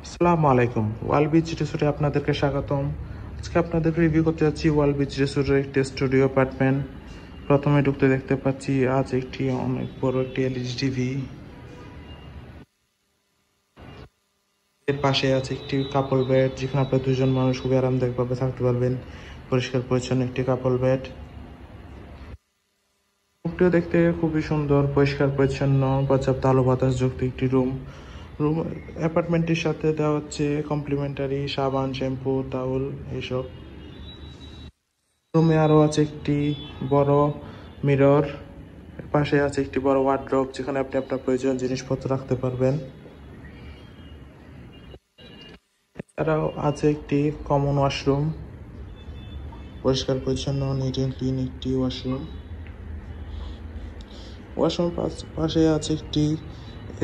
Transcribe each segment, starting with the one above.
আসসালামু আলাইকুম। World beach রিসোর্টে আপনাদেরকে স্বাগতম। আজকে আপনাদেরকে রিভিউ করতে যাচ্ছি ওয়ার্ল্ড বিচ রিসোর্টের একটি স্টুডিও অ্যাপার্টমেন্ট। প্রথমে ঢুকতে দেখতে পাচ্ছি আজ একটি অনেক বড় একটি এলইডি টিভি। এর পাশে আছে একটি কাপল বেড, যেখানে আপনার দুজন মানুষ খুবই আরামদায়কভাবে থাকতে পারবেন। পরিষ্কার পরিচ্ছন্ন একটি কাপল বেড। রুমটিও দেখতে খুবই সুন্দর, পরিষ্কার পরিচ্ছন্ন, পর্যাপ্ত আলো বাতাস যুক্ত একটি রুম। অ্যাপার্টমেন্টটির সাথে দেওয়া হচ্ছে কমপ্লিমেন্টারি সাবান, শ্যাম্পু, টাওয়েল এইসব। রুমে আরও আছে একটি বড় মিরর, পাশে আছে একটি বড় ওয়ার্ড্রোব, যেখানে আপনি আপনার প্রয়োজনীয় জিনিসপত্র রাখতে পারবেন। এছাড়াও আছে একটি কমন ওয়াশরুম, পরিষ্কার পরিচ্ছন্ন, নিট অ্যান্ড ক্লিন একটি ওয়াশরুম। ওয়াশরুম পাশে আছে একটি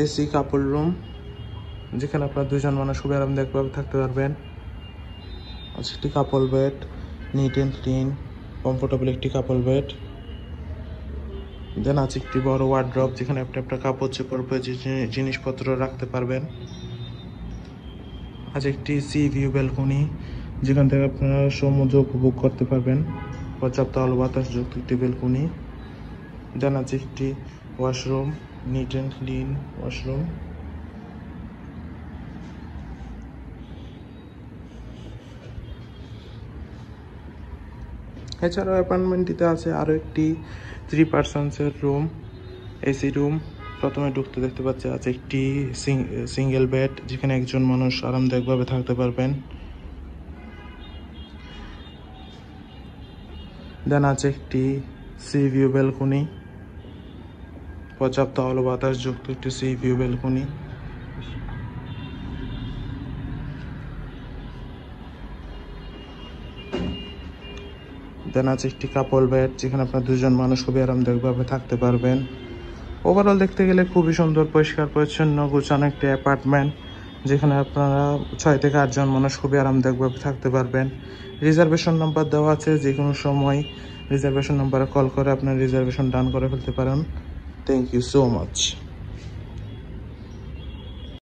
এসি কাপড় রুম, যেখানে আপনার দুজন মানুষ খুবই আরামদায়কভাবে থাকতে পারবেন। আছে একটি কাপল bed, neat and clean comfortable একটি কাপল বেড। দেন আছে একটি বড় ওয়ার্ড্রব, যেখানে আপনি আপনার কাপড় চোপড় জিনিসপত্র রাখতে পারবেন। আছে একটি সি ভিউ ব্যালকনি, যেখান থেকে আপনারা সমুদ্র উপভোগ করতে পারবেন। পর্যাপ্ত আলো বাতাস যুক্ত একটি ব্যালকনি। দেন আছে একটি washroom, neat and clean washroom. এছাড়াও অ্যাপার্টমেন্টটিতে আছে আরও একটি 3 পার্সনসের রুম, এসি রুম। প্রথমে ঢুকতে দেখতে পাচ্ছি আছে একটি সিঙ্গেল বেড, যেখানে একজন মানুষ আরামদায়কভাবে থাকতে পারবেন। দেন আছে একটি সি ভিউ ব্যালকনি, পর্যাপ্ত আলো বাতাস যুক্ত একটি সি ভিউ ব্যালকনি। দেন আছে একটি কাপল বেড, যেখানে আপনার দুজন মানুষ খুবই আরামদায়কভাবে থাকতে পারবেন। ওভারঅল দেখতে গেলে খুবই সুন্দর, পরিষ্কার পরিচ্ছন্ন, গোছানো একটি অ্যাপার্টমেন্ট, যেখানে আপনারা 6 থেকে 8 জন মানুষ খুবই আরামদায়কভাবে থাকতে পারবেন। রিজার্ভেশন নাম্বার দেওয়া আছে, যে কোনো সময় রিজার্ভেশন নাম্বারে কল করে আপনার রিজার্ভেশন ডান করে ফেলতে পারেন। Thank you so much.